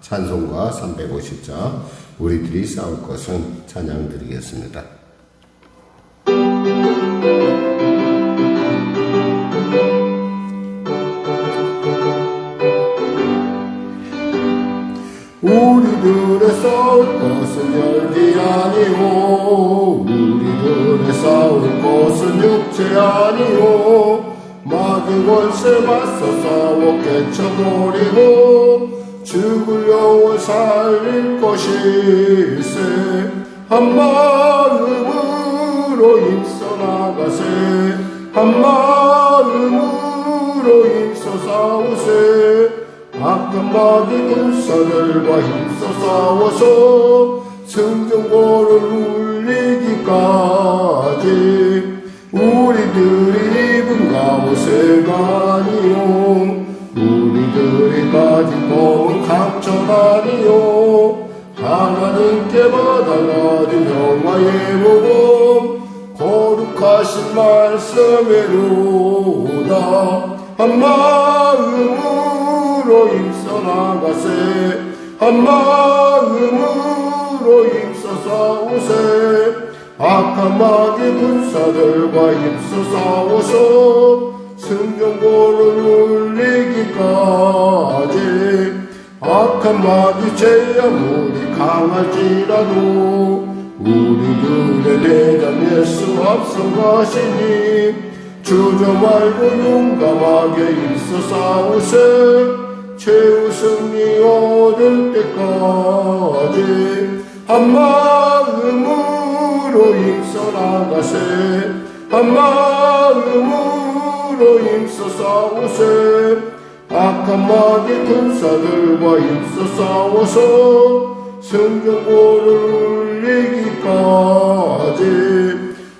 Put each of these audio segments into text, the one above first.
찬송가 350자 우리들이 싸울 것은 찬양 드리겠습니다. 우리들의 싸울 것은 혈기 아니오, 우리들의 싸울 것은 육체 아니오. 마귀 권세 맞서 싸워 깨쳐버리고 죽을 영혼 살릴 것일세. 한 마음으로 힘써 나가세, 한 마음으로 힘써 싸우세. 악한 마귀 군사들과 힘써 싸워서 승전고를 울리기까지 우리들이 입은 갑옷을 아니요, 우리들이 가진 몸은 강천 아니요. 하나님께 받아가진 영화의 복음 거룩하신 말씀이로다. 한 마음으로 힘써 나가세, 한 마음으로 힘써 싸우세. 악한 마귀 군사들과 힘써 싸워서 승전고를 울리기까지. 악한 마귀 제 아무리 강할지라도 우리들의 대장 예수 앞서가시니 주저 말고 용감하게 힘써 싸우세. 최후 승리 얻을 때까지 한 마음으로 힘써 나가세, 한 마음으로 힘써 싸우세. 악한 마귀 군사들과 힘써 싸워서 승전고를 울리기까지.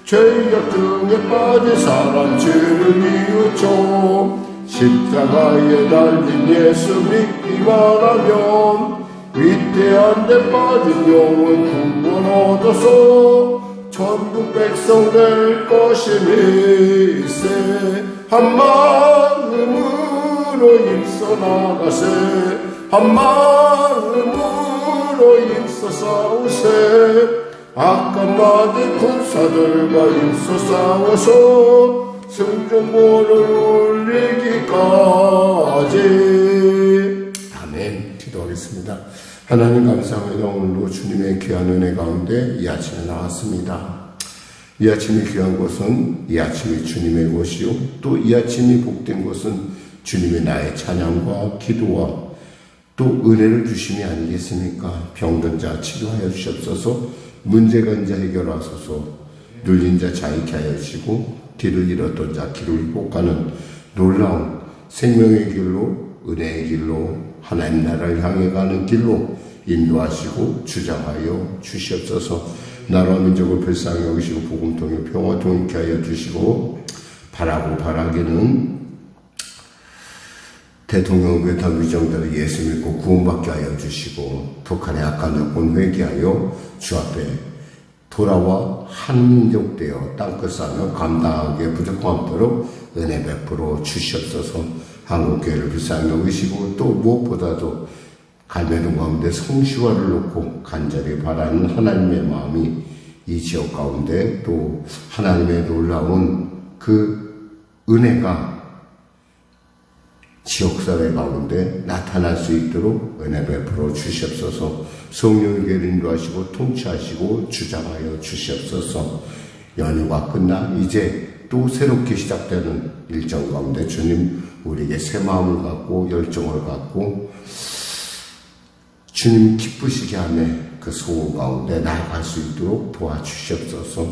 죄악 등에 빠진 사람 죄를 뉘우쳐 십자가에 달린 예수 믿기만 하면 위태한 데 빠진 영혼 구원 얻어서 천국 백성 될 것임일세. 한 마음으로 힘써 나가세, 한 마음으로 힘써 싸우세. 악한 마귀 군사들과 힘써 싸워서 승전고를 울리기까지. 아멘. 기도하겠습니다. 하나님 감사합니다. 오늘도 주님의 귀한 은혜 가운데 이 아침에 나왔습니다. 이 아침이 귀한 것은 이 아침이 주님의 것이요, 또 이 아침이 복된 것은 주님의 나의 찬양과 기도와 또 은혜를 주심이 아니겠습니까? 병든 자 치료하여 주시옵소서. 문제가 인자 해결하소서. 눌린 자 자유케 하여 주시고 길을 잃었던 자 길을 회복하는 놀라운 생명의 길로, 은혜의 길로, 하나님 나라를 향해 가는 길로 인도하시고 주장하여 주시옵소서. 나라와 민족을 불쌍히 여기시고 복음 통해 평화 통일케 하여 주시고, 바라고 바라기는 대통령 외탄 위정대로 예수 믿고 구원받게 하여 주시고, 북한의 악한 여권 회개하여 주 앞에 돌아와 한민족 되어 땅끝 싸며 감당하기에 부족함대로 은혜 베풀어 주시옵소서. 한국교회를 불쌍히 여기시고 또 무엇보다도 갈매동 가운데 성시화를 놓고 간절히 바라는 하나님의 마음이 이 지역 가운데 또 하나님의 놀라운 그 은혜가 지역사회 가운데 나타날 수 있도록 은혜 베풀어 주시옵소서. 성령에게 인도하시고 통치하시고 주장하여 주시옵소서. 연휴가 끝나 이제 또 새롭게 시작되는 일정 가운데 주님 우리에게 새 마음을 갖고 열정을 갖고 주님 기쁘시게 하며 그 소원 가운데 나아갈 수 있도록 도와주시옵소서.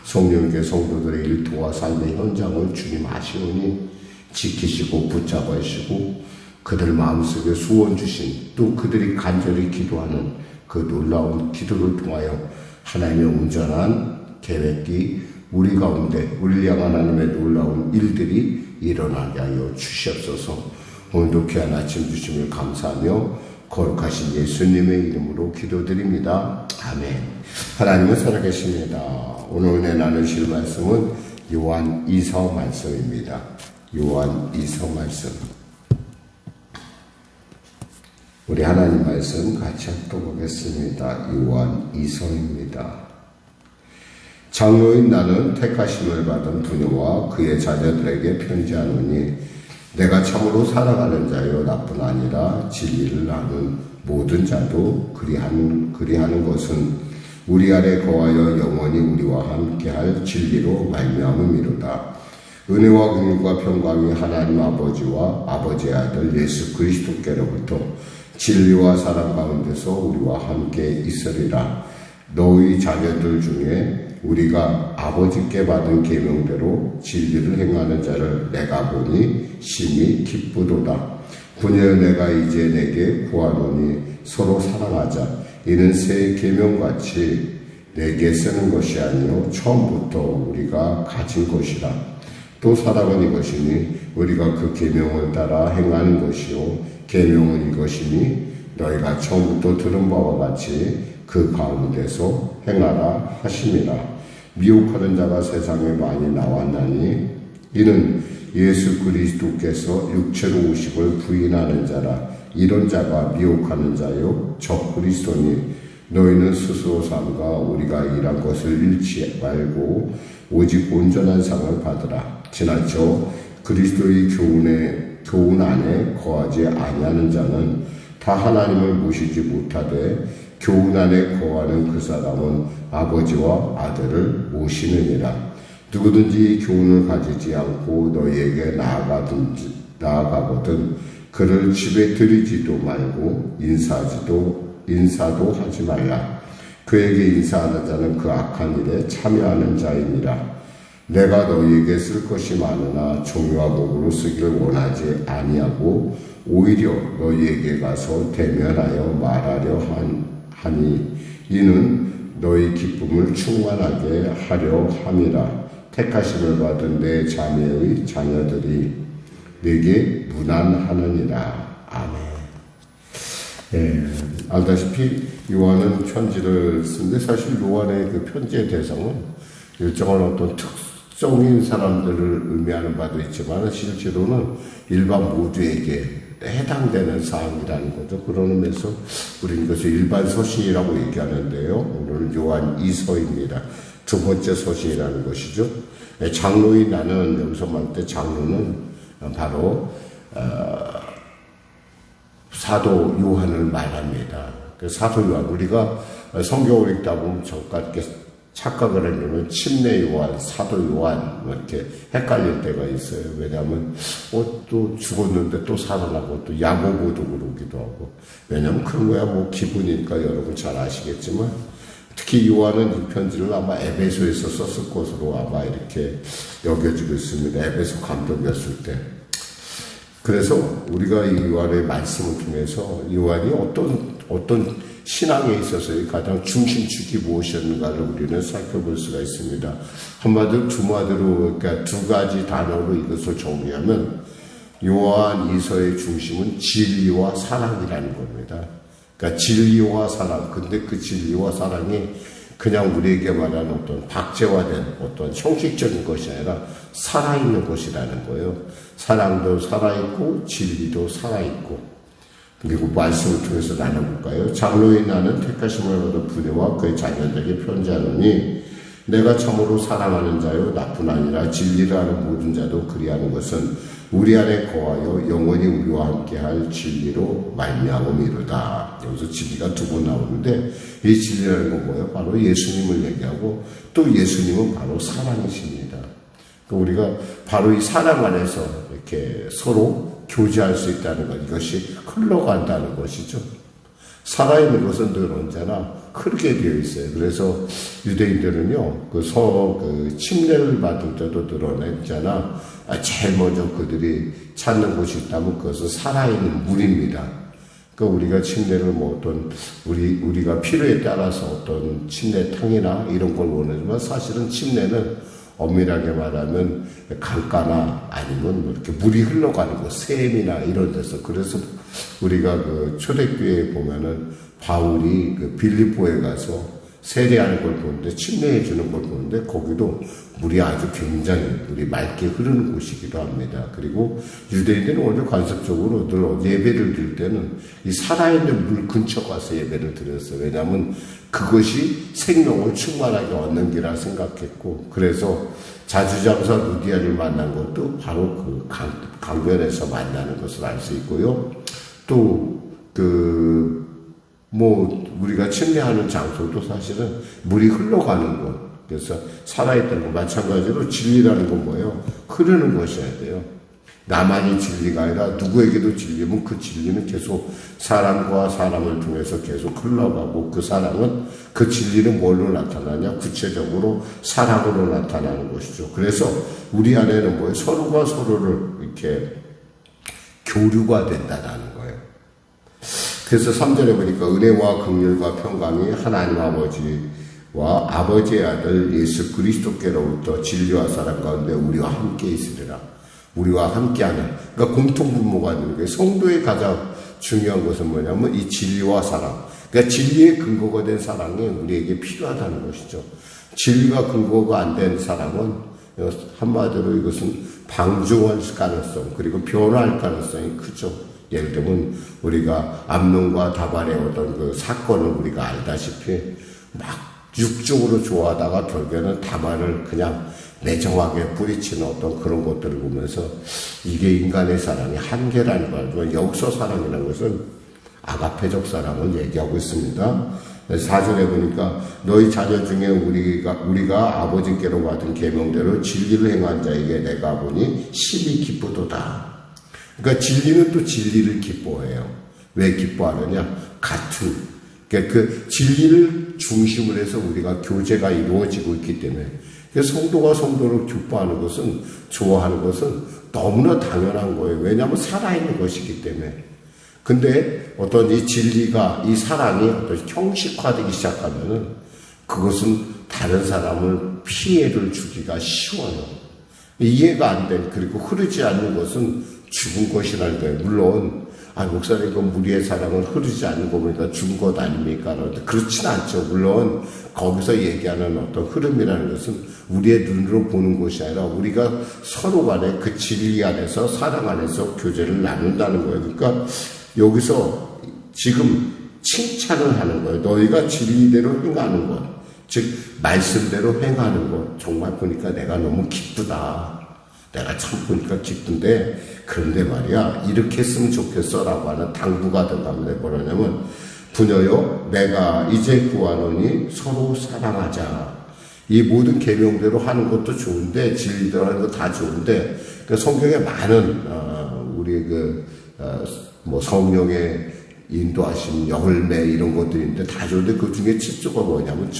성령에게 성도들의 일터와 삶의 현장을 주님 아시오니 지키시고 붙잡아 주시고 그들 마음속에 소원 주신 또 그들이 간절히 기도하는 그 놀라운 기도를 통하여 하나님의 온전한 계획이 우리 가운데 우리를 향한 하나님의 놀라운 일들이 일어나게 하여 주시옵소서. 오늘도 귀한 아침 주심을 감사하며 거룩하신 예수님의 이름으로 기도드립니다. 아멘. 하나님은 살아계십니다. 오늘 은혜 나누실 말씀은 요한 2서 말씀입니다. 요한 2서 말씀. 우리 하나님 말씀 같이 합독하겠습니다. 요한 2서입니다. 장로인 나는 택하심을 받은 부녀와 그의 자녀들에게 편지하노니 내가 참으로 사랑하는 자요 나뿐 아니라 진리를 아는 모든 자도 그리하는 것은 우리 안에 거하여 영원히 우리와 함께할 진리로 말미암음이로다. 은혜와 긍휼과 평강이 하나님 아버지와 아버지의 아들 예수 그리스도께로부터 진리와 사랑 가운데서 우리와 함께 있으리라. 너희 자녀들 중에 우리가 아버지께 받은 계명대로 진리를 행하는 자를 내가 보니 심히 기쁘도다. 부녀여 내가 이제 내게 구하노니 서로 사랑하자. 이는 새 계명같이 내게 쓰는 것이 아니요 처음부터 우리가 가진 것이라. 또 사랑은 이것이니 우리가 그 계명을 따라 행하는 것이요 계명은 이것이니 너희가 처음부터 들은 바와 같이 그 가운데서 행하라 하심이라. 미혹하는 자가 세상에 많이 나왔나니 이는 예수 그리스도께서 육체로 오심을 부인하는 자라. 이런 자가 미혹하는 자요 적 그리스도니 너희는 스스로 삼가 우리가 일한 것을 잃지 말고 오직 온전한 상을 받으라. 지나쳐 그리스도의 교훈 안에 거하지 아니하는 자는 다 하나님을 모시지 못하되 교훈 안에 거하는 그 사람은 아버지와 아들을 모시느니라. 누구든지 교훈을 가지지 않고 너희에게 나아가거든 그를 집에 들이지도 말고 인사도 하지 말라. 그에게 인사하는 자는 그 악한 일에 참여하는 자이니라. 내가 너희에게 쓸 것이 많으나 종이와 목으로 쓰기를 원하지 아니하고 오히려 너희에게 가서 대면하여 말하려 하니 이는 너희 기쁨을 충만하게 하려 함이라. 택하심을 받은 내 자매의 자녀들이 내게 문안하느니라. 아멘. 알다시피 요한은 편지를 쓰는데 사실 요한의 그 편지의 대상은 일정한 어떤 특정인 사람들을 의미하는 바도 있지만 실제로는 일반 모두에게 해당되는 사항이라는 거죠. 그런 의미에서 우리는 이것을 일반 서신이라고 얘기하는데요. 오늘은 요한 2서입니다. 두 번째 서신이라는 것이죠. 장로인 나는 여기서 말할 때 장로는 바로 사도 요한을 말합니다. 사도 요한, 우리가 성경을 읽다 보면 잠깐 착각을 하려면 침례 요한, 사도 요한 이렇게 헷갈릴 때가 있어요. 왜냐하면 또 죽었는데 또 살아나고 또 야고보도 그러기도 하고. 왜냐하면 그런 거야 뭐 기분이니까 여러분 잘 아시겠지만 특히 요한은 이 편지를 아마 에베소에서 썼을 것으로 아마 이렇게 여겨지고 있습니다. 에베소 감독이었을 때. 그래서 우리가 이 요한의 말씀을 통해서 요한이 어떤 신앙에 있어서의 가장 중심축이 무엇이었는가를 우리는 살펴볼 수가 있습니다. 한마디로 그러니까 두 가지 단어로 이것을 정리하면 요한 2서의 중심은 진리와 사랑이라는 겁니다. 그러니까 진리와 사랑. 근데 그 진리와 사랑이 그냥 우리에게 말하는 어떤 박제화된 어떤 형식적인 것이 아니라 살아있는 것이라는 거예요. 사랑도 살아있고 진리도 살아있고. 그리고 말씀을 통해서 나눠볼까요? 장로인 나는 택하심을 받은 부녀와 그의 자녀들에게 편지하노니 내가 참으로 사랑하는 자요 나뿐 아니라 진리를 아는 모든 자도 그리하는 것은 우리 안에 거하여 영원히 우리와 함께할 진리로 말미암음이로다. 여기서 진리가 두 번 나오는데 이 진리라는 건 뭐예요? 바로 예수님을 얘기하고 또 예수님은 바로 사랑이십니다. 우리가 바로 이 사랑 안에서 이렇게 서로 교제할 수 있다는 것, 이것이 흘러간다는 것이죠. 살아있는 것은 늘 언제나 흐르게 되어 있어요. 그래서 유대인들은요, 그 침례를 받을 때도 드러냈잖아. 제일 먼저 그들이 찾는 곳이 있다면 그것은 살아있는 물입니다. 그러니까 우리가 침례를 우리가 필요에 따라서 어떤 침례탕이나 이런 걸 원하지만 사실은 침례는 엄밀하게 말하면 강가나 아니면 이렇게 물이 흘러가는 곳, 샘이나 이런 데서. 그래서 우리가 그 초대교회에 보면은 바울이 그 빌립보에 가서 세례하는 걸 보는데, 침례해 주는 걸 보는데, 거기도 물이 아주 굉장히 물이 맑게 흐르는 곳이기도 합니다. 그리고 유대인들은 오늘 관습적으로 늘 예배를 드릴 때는 이 살아있는 물 근처 가서 예배를 드렸어요. 왜냐하면 그것이 생명을 충만하게 얻는 기라 생각했고, 그래서 자주장사 루디아를 만난 것도 바로 그 강변에서 만나는 것을 알 수 있고요. 또 우리가 침례하는 장소도 사실은 물이 흘러가는 곳, 그래서 살아있다는 것, 마찬가지로 진리라는 건 뭐예요? 흐르는 것이어야 돼요. 나만이 진리가 아니라 누구에게도 진리면 그 진리는 계속 사람과 사람을 통해서 계속 흘러가고, 그 사랑은, 그 진리는 뭘로 나타나냐? 구체적으로 사랑으로 나타나는 것이죠. 그래서 우리 안에는 뭐예요? 서로가 서로를 이렇게 교류가 된다는 거예요. 그래서 3절에 보니까 은혜와 긍휼과 평강이 하나님 아버지와 아버지의 아들 예수 그리스도께로부터 진리와 사랑 가운데 우리와 함께 있으리라. 우리와 함께하는, 그러니까 공통분모가 되는 거예요. 성도의 가장 중요한 것은 뭐냐면 이 진리와 사랑, 그러니까 진리의 근거가 된 사랑이 우리에게 필요하다는 것이죠. 진리가 근거가 안 된 사랑은 한마디로 이것은 방종할 가능성, 그리고 변화할 가능성이 크죠. 예를 들면 우리가 암논과 다발의 어떤 그 사건을 우리가 알다시피 막 육적으로 좋아하다가 결국에는 다발을 그냥 매정하게 뿌리치는 어떤 그런 것들을 보면서 이게 인간의 사랑의 한계라는 걸 알지만, 여기서 사랑이라는 것은 아가페적 사랑을 얘기하고 있습니다. 4절에 보니까 너희 자녀 중에 우리가 아버지께로 받은 계명대로 진리를 행한 자에게 내가 보니 심히 기쁘도다. 그러니까 진리는 또 진리를 기뻐해요. 왜 기뻐하느냐? 그러니까 그 진리를 중심으로 해서 우리가 교제가 이루어지고 있기 때문에, 성도가 성도를 기뻐하는 것은, 좋아하는 것은 너무나 당연한 거예요. 왜냐하면 살아있는 것이기 때문에. 근데 어떤 이 진리가, 이 사랑이 어떤 형식화되기 시작하면은 그것은 다른 사람을 피해를 주기가 쉬워요. 이해가 안 된, 그리고 흐르지 않는 것은 죽은 것이라는 거예요. 물론 목사님, 그 무리의 사랑은 흐르지 않는 거 보니까 죽은 것 아닙니까? 그렇진 않죠. 물론 거기서 얘기하는 어떤 흐름이라는 것은 우리의 눈으로 보는 것이 아니라 우리가 서로 간에 그 진리 안에서, 사랑 안에서 교제를 나눈다는 거예요. 그러니까 여기서 지금 칭찬을 하는 거예요. 너희가 진리대로 행하는 것, 즉 말씀대로 행하는 것, 정말 보니까 내가 너무 기쁘다. 내가 참 보니까 기쁜데, 그런데 말이야, 이렇게 했으면 좋겠어 라고 하는 당부가 들어갑니다. 뭐라냐면, 부녀여, 내가 이제 구하노니 서로 사랑하자. 이 모든 계명대로 하는 것도 좋은데, 진리대로 하는 거 다 좋은데, 성경에 많은 우리 성령의 인도하신 열매 이런 것들이 있는데 다 좋은데, 그 중에 최고가 뭐냐면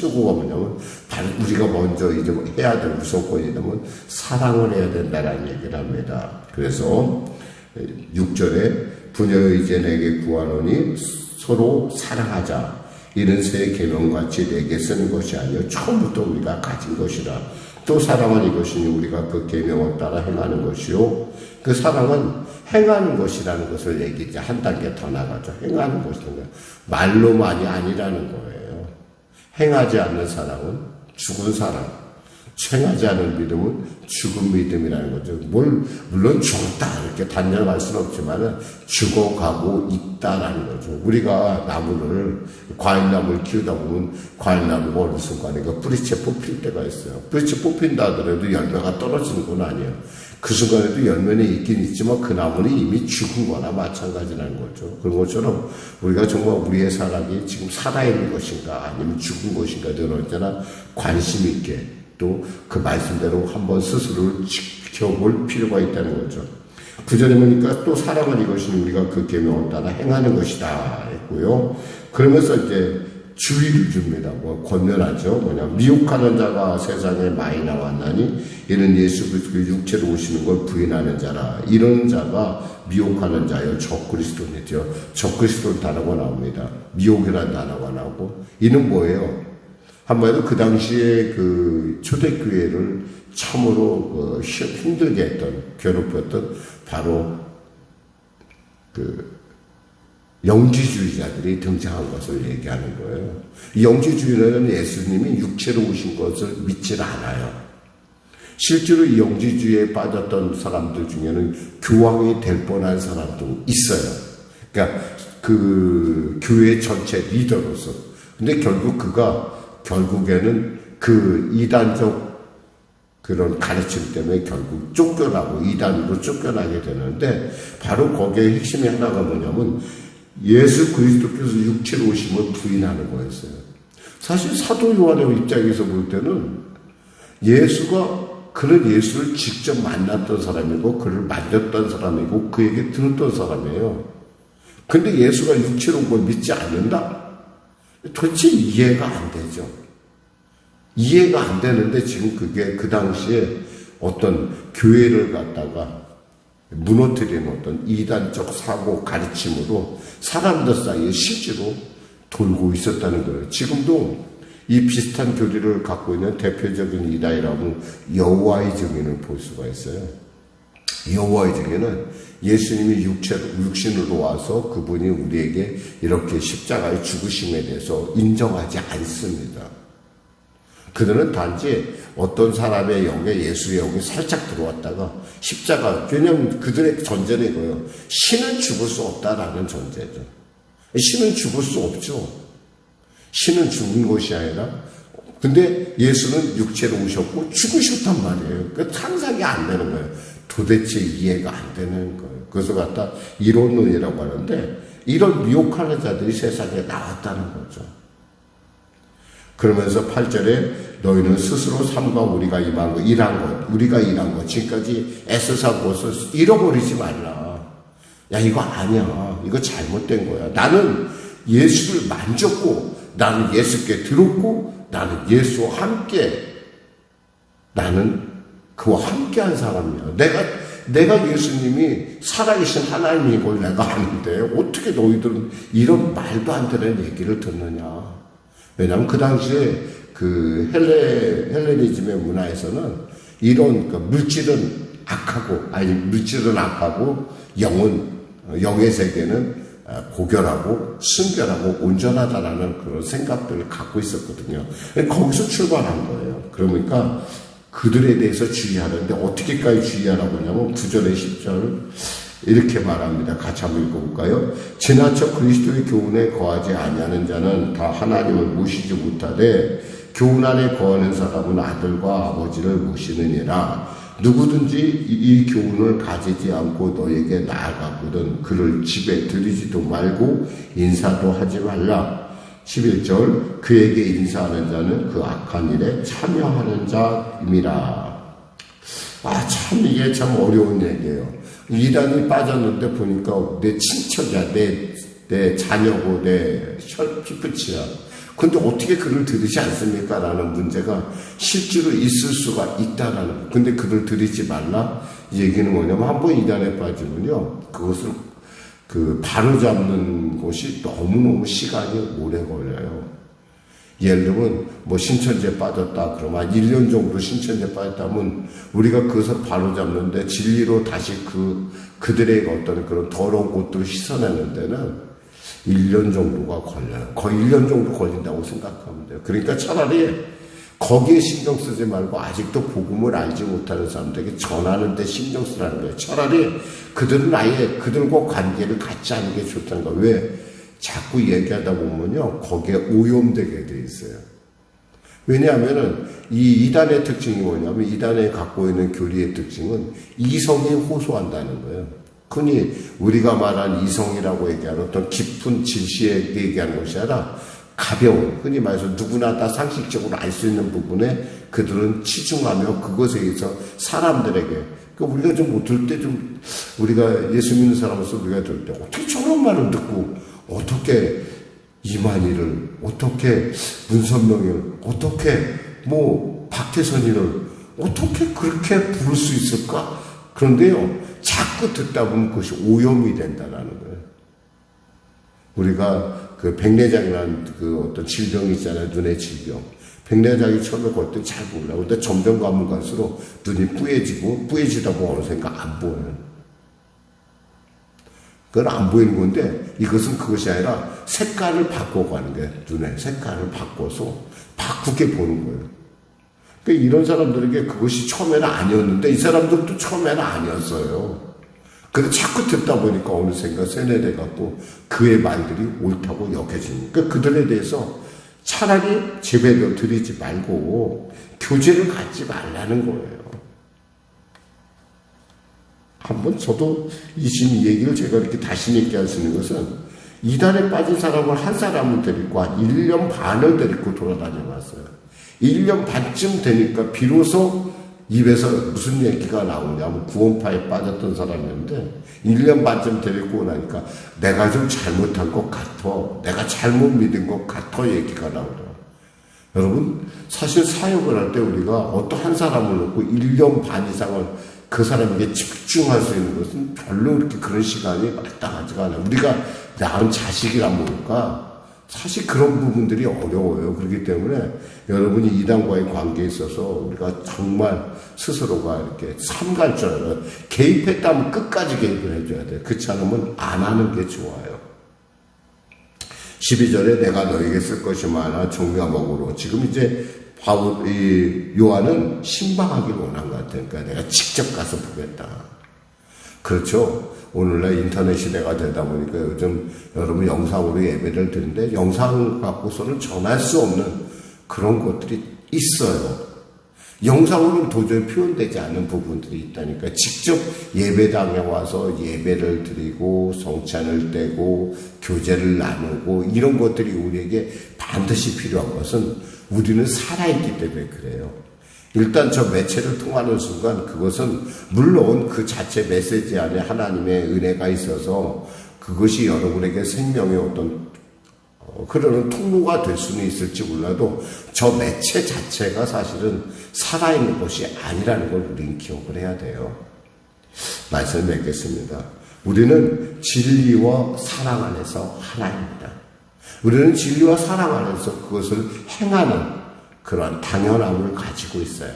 바로 우리가 먼저 이제 해야 될 우선권이냐면 사랑을 해야 된다라는 얘기를 합니다. 그래서 6절에 부녀여 이제 내게 구하노니 서로 사랑하자. 이는 새 계명같이 내게 쓰는 것이 아니요 처음부터 우리가 가진 것이라. 또 사랑은 이것이니 우리가 그 계명을 따라 행하는 것이요, 그 사랑은 행하는 것이라는 것을 얘기하자. 한 단계 더 나가죠. 행하는 것이라는 거예요. 말로만이 아니라는 거예요. 행하지 않는 사랑은 죽은 사랑, 행하지 않은 믿음은 죽은 믿음이라는 거죠. 물론 죽었다 이렇게 단정할 수는 없지만 죽어가고 있다라는 거죠. 우리가 과일나무를 키우다 보면 과일나무가 어느 순간에 뿌리채 뽑힐 때가 있어요. 뿌리채 뽑힌다 하더라도 열매가 떨어지는 건 아니에요. 그 순간에도 열매는 있긴 있지만 그 나무는 이미 죽은 거나 마찬가지라는 거죠. 그런 것처럼 우리가 정말 우리의 사랑이 지금 살아있는 것인가 아니면 죽은 것인가 늘 언제나 관심 있게 또 그 말씀대로 한번 스스로를 지켜볼 필요가 있다는 거죠. 9절에 보니까 또 사랑은 이것이니 우리가 그 계명을 따라 행하는 것이다 했고요. 그러면서 이제 주의를 줍니다. 권면하죠. 미혹하는 자가 세상에 많이 나왔나니 이는 예수 그리스도의 육체로 오시는 걸 부인하는 자라. 이런 자가 미혹하는 자요 적그리스도니죠. 적그리스도 단어가 나옵니다. 미혹이라는 단어가 나오고, 이는 뭐예요? 한마디로 그 당시에 그 초대교회를 참으로 힘들게 했던, 괴롭혔던 바로 영지주의자들이 등장한 것을 얘기하는 거예요. 이 영지주의는 예수님이 육체로 오신 것을 믿질 않아요. 실제로 이 영지주의에 빠졌던 사람들 중에는 교황이 될 뻔한 사람도 있어요. 그러니까 그 교회 전체 리더로서. 근데 결국에는 그 이단적 그런 가르침 때문에 결국 쫓겨나고 이단으로 쫓겨나게 되는데, 바로 거기에 핵심이 하나가 뭐냐면 예수 그리스도께서 육체로 오심을 부인하는 거였어요. 사실 사도 요한의 입장에서 볼 때는 그는 예수를 직접 만났던 사람이고 그를 만졌던 사람이고 그에게 들었던 사람이에요. 근데 예수가 육체로 온 걸 믿지 않는다? 도대체 이해가 안 되죠. 이해가 안 되는데 지금 그게 그 당시에 어떤 교회를 갖다가 무너뜨리는 어떤 이단적 사고 가르침으로 사람들 사이에 실제로 돌고 있었다는 거예요. 지금도 이 비슷한 교리를 갖고 있는 대표적인 이단이라고 여호와의 증인을 볼 수가 있어요. 여호와의 증인은 예수님이 육신으로 와서 그분이 우리에게 이렇게 십자가의 죽으심에 대해서 인정하지 않습니다. 그들은 단지 어떤 사람의 영에 예수의 영이 살짝 들어왔다가 십자가, 왜냐하면 그들의 전제는 이거예요. 신은 죽을 수 없다라는 전제죠. 신은 죽을 수 없죠. 신은 죽은 것이 아니라, 근데 예수는 육체로 오셨고 죽으셨단 말이에요. 그 상상이 안 되는 거예요. 도대체 이해가 안 되는 거예요. 그래서 갖다 이론론이라고 하는데, 이런 미혹하는 자들이 세상에 나왔다는 거죠. 그러면서 8절에 너희는 스스로 삶과 우리가 우리가 일한 것, 지금까지 애써 산 것을 잃어버리지 말라. 야, 이거 아니야. 이거 잘못된 거야. 나는 예수를 만졌고, 나는 예수께 들었고, 나는 예수와 함께, 나는 그와 함께 한 사람이야. 내가 예수님이 살아계신 하나님인 걸 내가 아는데, 어떻게 너희들은 이런 말도 안 되는 얘기를 듣느냐. 왜냐하면 그 당시에 그 헬레니즘의 문화에서는 이런 물질은 악하고 영의 세계는 고결하고 순결하고 온전하다라는 그런 생각들을 갖고 있었거든요. 거기서 출발한 거예요. 그러니까 그들에 대해서 주의하는데 어떻게까지 주의하라고 하냐면 9절에 10절 이렇게 말합니다. 같이 한번 읽어볼까요? 지나쳐 그리스도의 교훈에 거하지 아니하는 자는 다 하나님을 모시지 못하되 교훈 안에 거하는 사람은 아들과 아버지를 모시느니라. 누구든지 이 교훈을 가지지 않고 너에게 나아가거든 그를 집에 들이지도 말고 인사도 하지 말라. 11절 그에게 인사하는 자는 그 악한 일에 참여하는 자임이라. 참 이게 참 어려운 얘기예요. 이단이 빠졌는데 보니까 내 친척이야, 내 자녀고 내 피부치야. 근데 어떻게 그를 들이지 않습니까? 라는 문제가 실제로 있을 수가 있다라는 거. 근데 그를 들이지 말라? 이 얘기는 뭐냐면 한번 이단에 빠지면요, 그것을 바로잡는 것이 너무너무 시간이 오래 걸려요. 예를 들면 신천지에 빠졌다 그러면 한 1년 정도 신천지에 빠졌다면 우리가 그것을 바로잡는데 진리로 다시 그들의 어떤 그런 더러운 것들을 씻어내는 데는 1년 정도가 걸려요. 거의 1년 정도 걸린다고 생각하면 돼요. 그러니까 차라리 거기에 신경 쓰지 말고 아직도 복음을 알지 못하는 사람들에게 전하는 데 신경 쓰라는 거예요. 차라리 그들은 아예 그들과 관계를 갖지 않는 게 좋다는 거예요. 왜? 자꾸 얘기하다 보면요, 거기에 오염되게 돼 있어요. 왜냐하면은 이 이단의 특징이 뭐냐면 이단에 갖고 있는 교리의 특징은 이성이 호소한다는 거예요. 흔히 우리가 말한 이성이라고 얘기하는 어떤 깊은 진실에 얘기하는 것이 아니라 가벼운, 흔히 말해서 누구나 다 상식적으로 알 수 있는 부분에 그들은 치중하며 그것에 의해서 사람들에게, 우리가 좀 못 들을 때 우리가 예수 믿는 사람으로서 우리가 들을 때 어떻게 저런 말을 듣고 어떻게 이만희를, 어떻게 문선명을, 어떻게 박태선이를 어떻게 그렇게 부를 수 있을까? 그런데요, 자꾸 듣다 보면 그것이 오염이 된다는 거예요. 우리가 백내장이라는 어떤 질병이 있잖아요. 눈의 질병. 백내장이 처음에 걸 때 잘 몰라. 근데 점점 가면 갈수록 눈이 뿌얘지다 보면 어느샌가 안 보여요. 그건 안 보이는 건데 이것은 그것이 아니라 색깔을 바꿔가는 거예요. 눈의 색깔을 바꿔서 바꾸게 보는 거예요. 그러니까 이런 사람들에게 그것이 처음에는 아니었는데 이 사람들도 처음에는 아니었어요. 근데 자꾸 듣다 보니까 어느샌가 세뇌돼갖고 그의 말들이 옳다고 여겨지니까 그러니까 그들에 대해서 차라리 제배도 드리지 말고 교제를 갖지 말라는 거예요. 한번 저도 이 얘기를 제가 이렇게 다시 얘기할 수 있는 것은 이단에 빠진 사람을 한 사람을 데리고 한 1년 반을 데리고 돌아다녀 봤어요. 1년 반쯤 되니까 비로소 입에서 무슨 얘기가 나오냐면 구원파에 빠졌던 사람이었는데 1년 반쯤 데리고 나니까 내가 좀 잘못한 것 같아. 내가 잘못 믿은 것 같아 얘기가 나오더라고요. 여러분 사실 사역을 할 때 우리가 어떠한 사람을 놓고 1년 반 이상을 그 사람에게 집중할 수 있는 것은 별로 그렇게 그런 시간이 마땅하지가 않아요. 우리가 낳은 자식이란 모를까 사실 그런 부분들이 어려워요. 그렇기 때문에 여러분이 이단과의 관계에 있어서 우리가 정말 스스로가 이렇게 삼갈 줄 알아요. 개입했다면 끝까지 개입을 해줘야 돼요. 그렇지 않으면 안 하는 게 좋아요. 12절에 내가 너에게 쓸 것이 많아 종려먹으로 지금 이제 요한은 신방하기를 원한 것 같아요. 그러니까 내가 직접 가서 보겠다. 그렇죠. 오늘날 인터넷 시대가 되다 보니까 요즘 여러분 영상으로 예배를 드리는데 영상 갖고서는 전할 수 없는 그런 것들이 있어요. 영상으로는 도저히 표현되지 않는 부분들이 있다니까 직접 예배당에 와서 예배를 드리고 성찬을 떼고 교제를 나누고 이런 것들이 우리에게 반드시 필요한 것은 우리는 살아있기 때문에 그래요. 일단 저 매체를 통하는 순간 그것은 물론 그 자체 메시지 안에 하나님의 은혜가 있어서 그것이 여러분에게 생명의 어떤 흐르는 통로가 될 수는 있을지 몰라도 저 매체 자체가 사실은 살아있는 것이 아니라는 걸 우리는 기억을 해야 돼요. 말씀을 맺겠습니다. 우리는 진리와 사랑 안에서 하나입니다. 우리는 진리와 사랑 안에서 그것을 행하는 그러한 당연함을 가지고 있어요.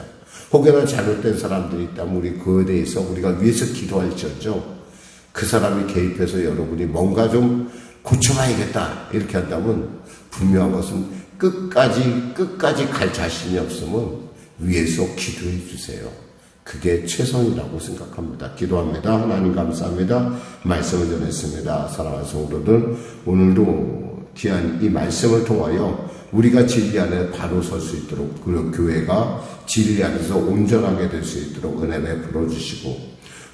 혹여나 잘못된 사람들이 있다면 우리 그에 대해서 우리가 위해서 기도할지어정 그 사람이 개입해서 여러분이 뭔가 좀 고쳐봐야겠다 이렇게 한다면 분명한 것은 끝까지 갈 자신이 없으면 위에서 기도해 주세요. 그게 최선이라고 생각합니다. 기도합니다. 하나님 감사합니다. 말씀을 전했습니다. 사랑하는 성도들 오늘도 귀한 이 말씀을 통하여 우리가 진리 안에 바로 설 수 있도록 그리고 교회가 진리 안에서 온전하게 될 수 있도록 은혜 베풀어 주시고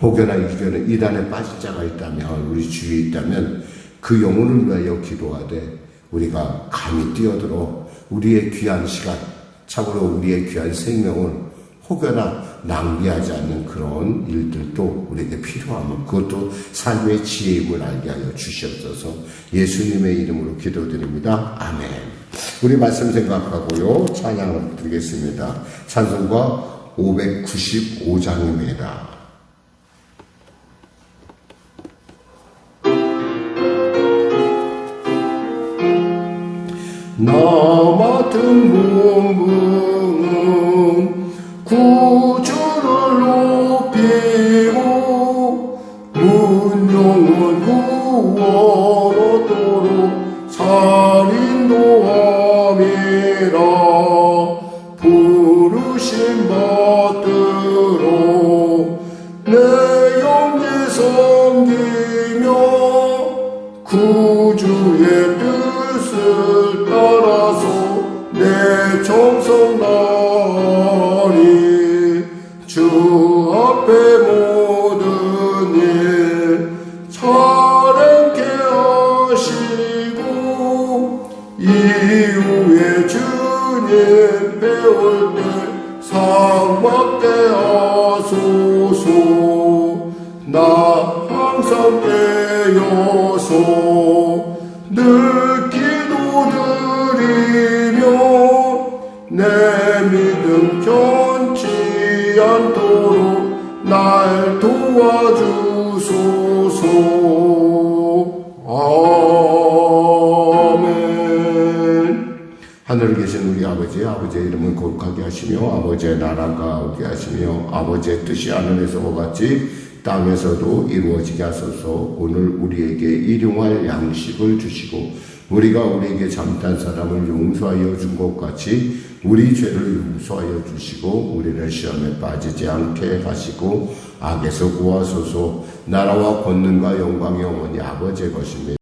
혹여나 이단에 빠진 자가 있다면 우리 주위에 있다면 그 영혼을 위하여 기도하되 우리가 감히 뛰어들어 우리의 귀한 시간 참으로 우리의 귀한 생명을 혹여나 낭비하지 않는 그런 일들도 우리에게 필요하면 그것도 삶의 지혜임을 알게 하여 주시옵소서. 예수님의 이름으로 기도드립니다. 아멘. 우리 말씀 생각하고요. 찬양을 드리겠습니다. 찬송가 595장입니다. 나 맡은 문무는 구주를 높이고 문용은 구원 얻도록 살인노함이라 부르심 받들어 내 영계 섬기며 구주의 뜻을 따라서 내 정성 다하리 주 앞에 모든 일 잘하게 하시고 이후에 주님 배울 때 상 받게 하소서. 나 항상 깨어서 늘 기도드리며 내 믿음 견지 않도록 날 도와주소서. 아멘. 하늘에 계신 우리 아버지의 이름을 거룩하게 하시며 아버지의 나라가 오게 하시며 아버지의 뜻이 하늘에서와 같이 땅에서도 이루어지게 하소서. 오늘 우리에게 일용할 양식을 주시고 우리가 우리에게 잘못한 사람을 용서하여 준 것 같이 우리 죄를 용서하여 주시고 우리를 시험에 빠지지 않게 하시고 악에서 구하소서. 나라와 권능과 영광이 영원히 아버지의 것입니다.